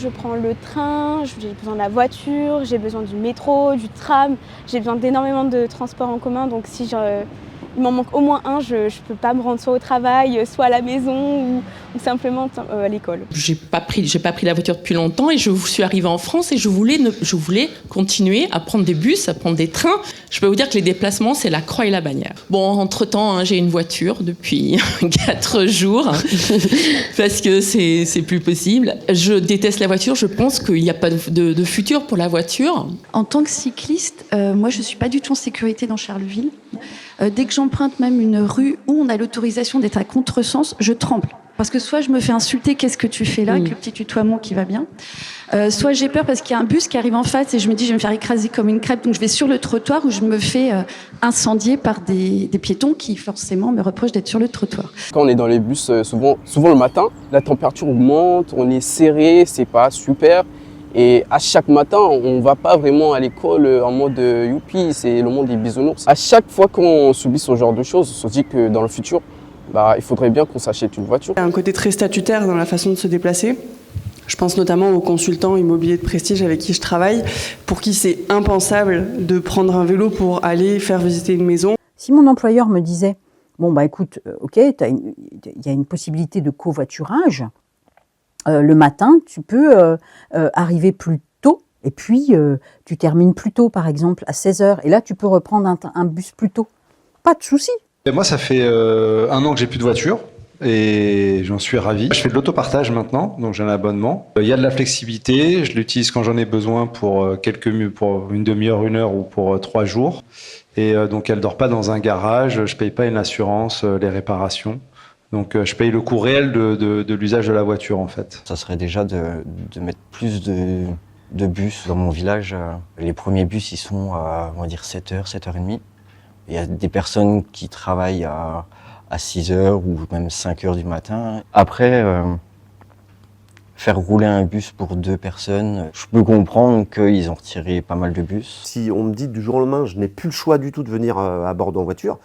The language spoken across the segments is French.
je prends le train, j'ai besoin de la voiture, j'ai besoin du métro, du tram, j'ai besoin d'énormément de transports en commun. Donc si il m'en manque au moins un, je ne peux pas me rendre soit au travail, soit à la maison ou simplement à l'école. J'ai pas pris la voiture depuis longtemps et je suis arrivée en France et je voulais continuer à prendre des bus, à prendre des trains. Je peux vous dire que les déplacements, c'est la croix et la bannière. Bon, entre-temps, j'ai une voiture depuis 4 jours parce que c'est plus possible. Je déteste la voiture, je pense qu'il n'y a pas de futur pour la voiture. En tant que cycliste, moi je ne suis pas du tout en sécurité dans Charleville. Dès que j'emprunte même une rue où on a l'autorisation d'être à contresens, je tremble. Parce que soit je me fais insulter, qu'est-ce que tu fais là, avec le petit tutoiement qui va bien. Soit j'ai peur parce qu'il y a un bus qui arrive en face et je me dis je vais me faire écraser comme une crêpe. Donc je vais sur le trottoir où je me fais incendier par des piétons qui forcément me reprochent d'être sur le trottoir. Quand on est dans les bus, souvent le matin, la température augmente, on est serré, c'est pas super. Et à chaque matin, on ne va pas vraiment à l'école en mode youpi, c'est le monde des bisounours. À chaque fois qu'on subit ce genre de choses, on se dit que dans le futur, il faudrait bien qu'on s'achète une voiture. Il y a un côté très statutaire dans la façon de se déplacer. Je pense notamment aux consultants immobiliers de prestige avec qui je travaille, pour qui c'est impensable de prendre un vélo pour aller faire visiter une maison. Si mon employeur me disait « Bon, écoute, ok, il y a une possibilité de covoiturage, le matin, tu peux arriver plus tôt et puis tu termines plus tôt, par exemple, à 16h. Et là, tu peux reprendre un bus plus tôt. Pas de souci. » Et moi, ça fait 1 an que j'ai plus de voiture et j'en suis ravi. Je fais de l'autopartage maintenant, donc j'ai un abonnement. Il y a de la flexibilité, je l'utilise quand j'en ai besoin pour pour une demi-heure, 1 heure ou pour 3 jours. Et donc elle dort pas dans un garage, je paye pas une assurance, les réparations. Donc je paye le coût réel de l'usage de la voiture en fait. Ça serait déjà de mettre plus de bus dans mon village. Les premiers bus, ils sont à, on va dire, 7h, 7h30. Il y a des personnes qui travaillent à 6h ou même 5h du matin. Après, faire rouler un bus pour 2 personnes, je peux comprendre qu'ils ont retiré pas mal de bus. Si on me dit du jour au lendemain, je n'ai plus le choix du tout de venir à Bordeaux en voiture,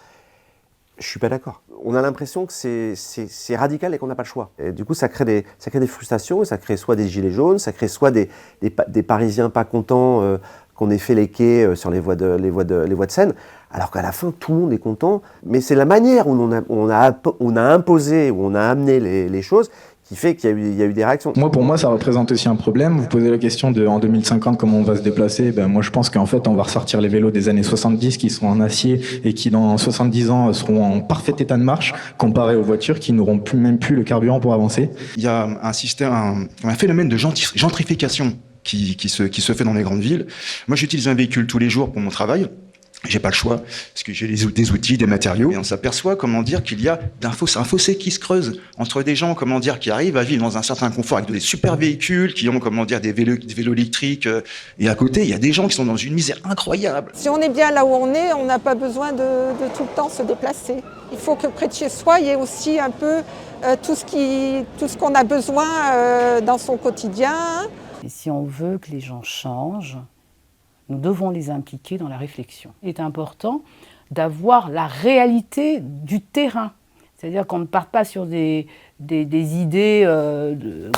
je suis pas d'accord. On a l'impression que c'est radical et qu'on n'a pas le choix. Et du coup, ça crée des frustrations, ça crée soit des gilets jaunes, ça crée soit des Parisiens pas contents qu'on ait fait les quais sur les voies de Seine, alors qu'à la fin, tout le monde est content. Mais c'est la manière où on a imposé, où on a amené les choses qui fait qu'il y a eu des réactions. Pour moi, ça représente aussi un problème. Vous posez la question de en 2050, comment on va se déplacer. Moi, je pense qu'en fait, on va ressortir les vélos des années 70 qui seront en acier et qui, dans 70 ans, seront en parfait état de marche, comparé aux voitures qui n'auront même plus le carburant pour avancer. Il y a un phénomène de gentrification qui se fait dans les grandes villes. Moi, j'utilise un véhicule tous les jours pour mon travail. J'ai pas le choix, parce que j'ai des outils, des matériaux, et on s'aperçoit, qu'il y a un fossé qui se creuse entre des gens, qui arrivent à vivre dans un certain confort avec des super véhicules, qui ont, des vélos électriques, et à côté, il y a des gens qui sont dans une misère incroyable. Si on est bien là où on est, on n'a pas besoin de tout le temps se déplacer. Il faut que près de chez soi, il y ait aussi un peu tout ce qu'on a besoin dans son quotidien. Et si on veut que les gens changent, nous devons les impliquer dans la réflexion. Il est important d'avoir la réalité du terrain. C'est-à-dire qu'on ne part pas sur des idées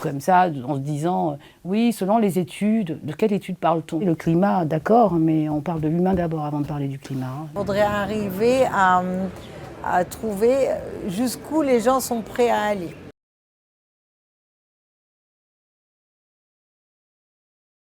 comme ça, en se disant oui, selon les études, de quelle étude parle-t-on? Le climat, d'accord, mais on parle de l'humain d'abord avant de parler du climat. Il faudrait arriver à trouver jusqu'où les gens sont prêts à aller.